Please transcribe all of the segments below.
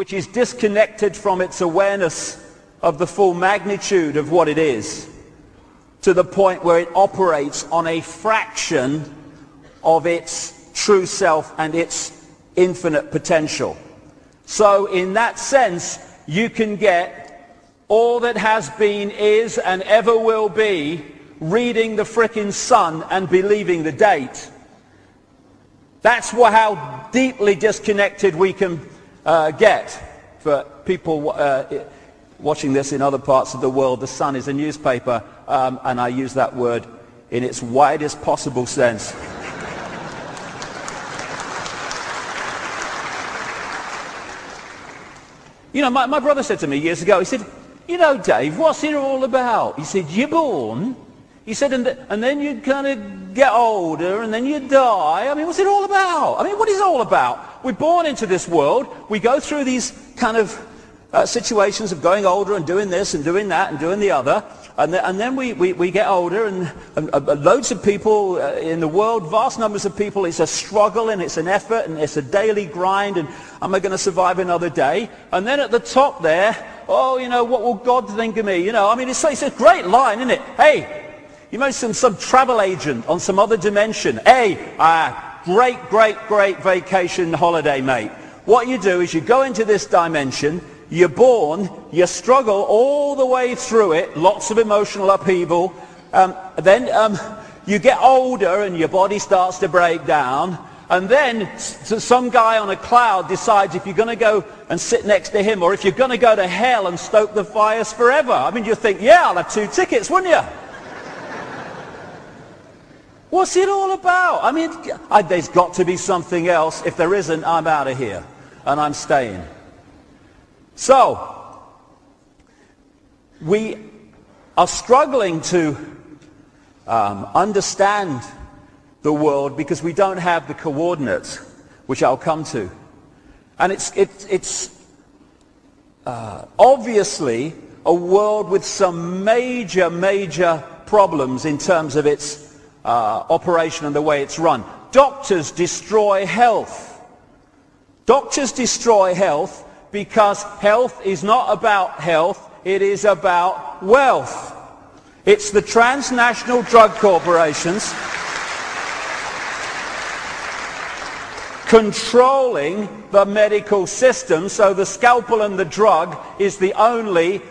which is disconnected from its awareness of the full magnitude of what it is, to the point where it operates on a fraction of its true self and its infinite potential. So in that sense, you can get all that has been, is, and ever will be, reading the frickin' sun and believing the date. That's how deeply disconnected we can get. For people watching this in other parts of the world, the Sun is a newspaper, and I use that word in its widest possible sense. You know, my brother said to me years ago, he said, you know, Dave, what's it all about? He said, you're born. He said, and then you kind of get older, and then you die. I mean, what's it all about? I mean, what is it all about? We're born into this world. We go through these kind of situations of going older and doing this and doing that and doing the other. And then we get older, and loads of people in the world, vast numbers of people, it's a struggle and it's an effort and it's a daily grind, and am I going to survive another day? And then at the top there, oh, you know, what will God think of me? You know, I mean, it's a great line, isn't it? Hey, you know, some travel agent on some other dimension. Hey, great vacation holiday, mate. What you do is you go into this dimension, you're born, you struggle all the way through it, lots of emotional upheaval, then you get older and your body starts to break down, and then some guy on a cloud decides if you're going to go and sit next to him, or if you're going to go to hell and stoke the fires forever. I mean, you think, yeah, I'll have 2 tickets, wouldn't you? What's it all about? I mean, there's got to be something else. If there isn't, I'm out of here, and I'm staying. So, we are struggling to understand the world because we don't have the coordinates, which I'll come to. And it's obviously a world with some major problems in terms of its operation and the way it's run. Doctors destroy health. Doctors destroy health because health is not about health, it is about wealth. It's the transnational drug corporations controlling the medical system, so the scalpel and the drug is the only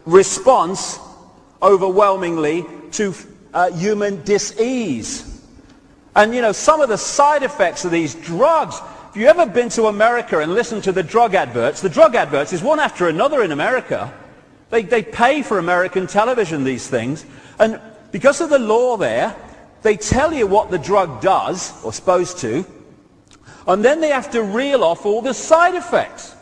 response, overwhelmingly, to human dis-ease. And you know, some of the side effects of these drugs, if you've ever been to America and listened to the drug adverts is one after another in America. They pay for American television, these things, and because of the law there, they tell you what the drug does, or supposed to, and then they have to reel off all the side effects.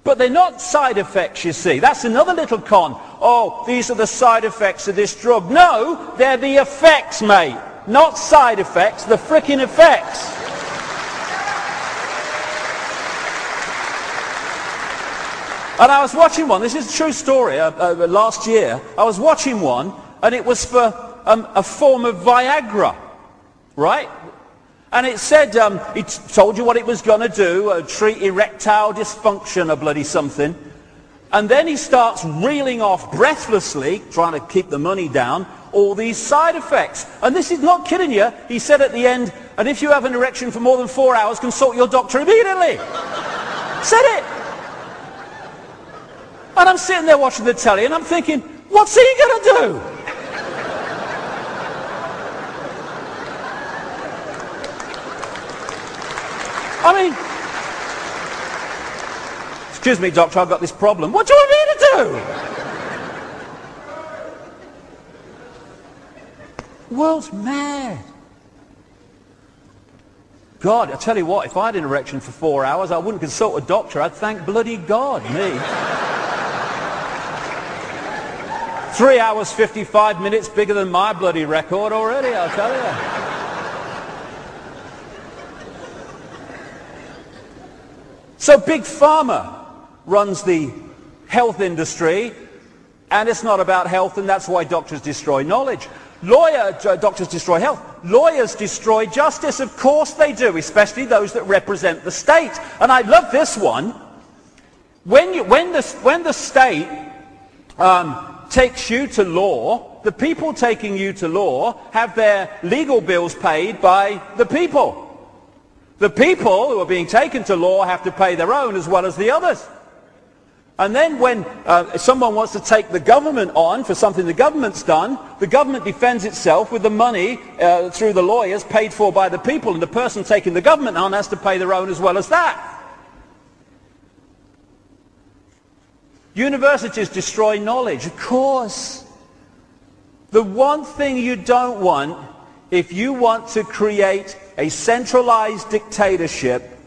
But they're not side effects, you see. That's another little con. Oh, these are the side effects of this drug. No, they're the effects, mate. Not side effects, the frickin' effects. And I was watching one, this is a true story, last year. I was watching one, and it was for a form of Viagra, right? And it said, it told you what it was going to do, treat erectile dysfunction or bloody something. And then he starts reeling off breathlessly, trying to keep the money down, all these side effects. And this is not kidding you. He said at the end, and if you have an erection for more than 4 hours, consult your doctor immediately. Said it. And I'm sitting there watching the telly, and I'm thinking, what's he going to do? I mean, excuse me, doctor, I've got this problem. What do you want me to do? The world's mad. God, I tell you what, if I had an erection for 4 hours, I wouldn't consult a doctor. I'd thank bloody God, me. 3 hours, 55 minutes, bigger than my bloody record already, I'll tell you. So Big Pharma runs the health industry, and it's not about health, and that's why doctors destroy knowledge. Doctors destroy health. Lawyers destroy justice. Of course they do, especially those that represent the state. And I love this one. When the state takes you to law, the people taking you to law have their legal bills paid by the people. The people who are being taken to law have to pay their own as well as the others. And then when someone wants to take the government on for something the government's done, the government defends itself with the money through the lawyers paid for by the people, and the person taking the government on has to pay their own as well as that. Universities destroy knowledge, of course. The one thing you don't want, if you want to create a centralized dictatorship,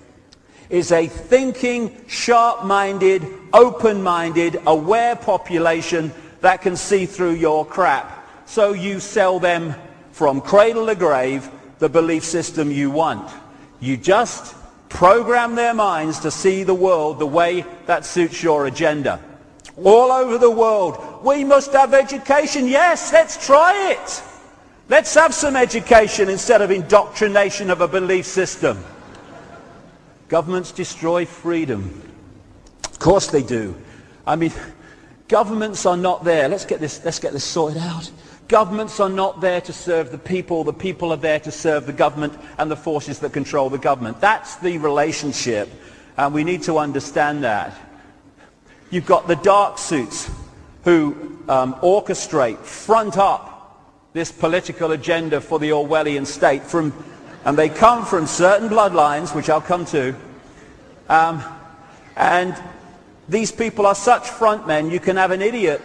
is a thinking, sharp-minded, open-minded, aware population that can see through your crap. So you sell them from cradle to grave the belief system you want. You just program their minds to see the world the way that suits your agenda. All over the world, we must have education. Yes, let's try it. Let's have some education instead of indoctrination of a belief system. Governments destroy freedom. Of course they do. I mean, governments are not there. Let's get this sorted out. Governments are not there to serve the people. The people are there to serve the government and the forces that control the government. That's the relationship, and we need to understand that. You've got the dark suits who orchestrate, front up this political agenda for the Orwellian state, and they come from certain bloodlines, which I'll come to. And these people are such front men. You can have an idiot.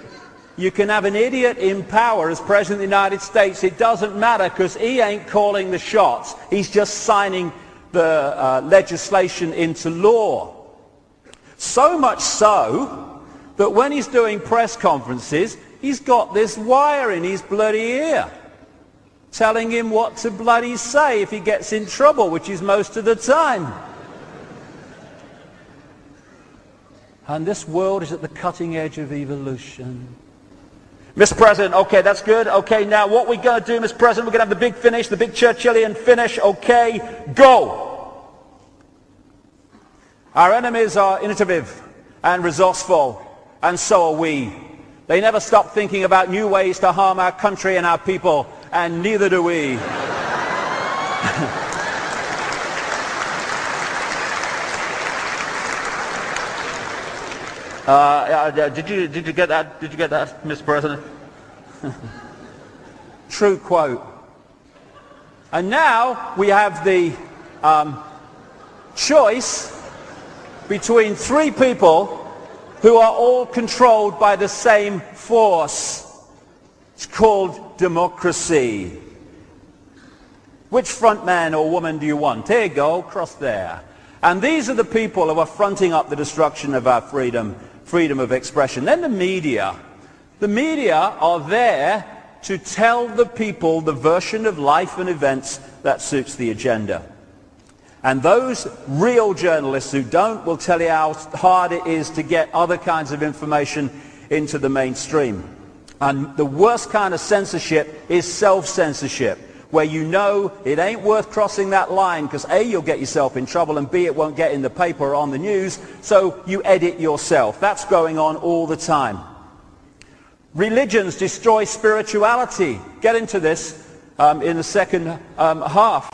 You can have an idiot in power as President of the United States. It doesn't matter, because he ain't calling the shots. He's just signing the legislation into law. So much so that when he's doing press conferences, he's got this wire in his bloody ear telling him what to bloody say if he gets in trouble, which is most of the time. And this world is at the cutting edge of evolution. Mr. President, okay, that's good. Okay, now what we're going to do, Mr. President, we're going to have the big finish, the big Churchillian finish. Okay, go. Our enemies are innovative and resourceful, and so are we. They never stop thinking about new ways to harm our country and our people, and neither do we. Did you get that? Did you get that, Mr. President? True quote. And now we have the choice between three people who are all controlled by the same force. It's called democracy. Which front man or woman do you want? Here you go, cross there. And these are the people who are fronting up the destruction of our freedom of expression. Then the media. The media are there to tell the people the version of life and events that suits the agenda. And those real journalists who don't will tell you how hard it is to get other kinds of information into the mainstream. And the worst kind of censorship is self-censorship, where you know it ain't worth crossing that line because A, you'll get yourself in trouble, and B, it won't get in the paper or on the news, so you edit yourself. That's going on all the time. Religions destroy spirituality. Get into this in the second half.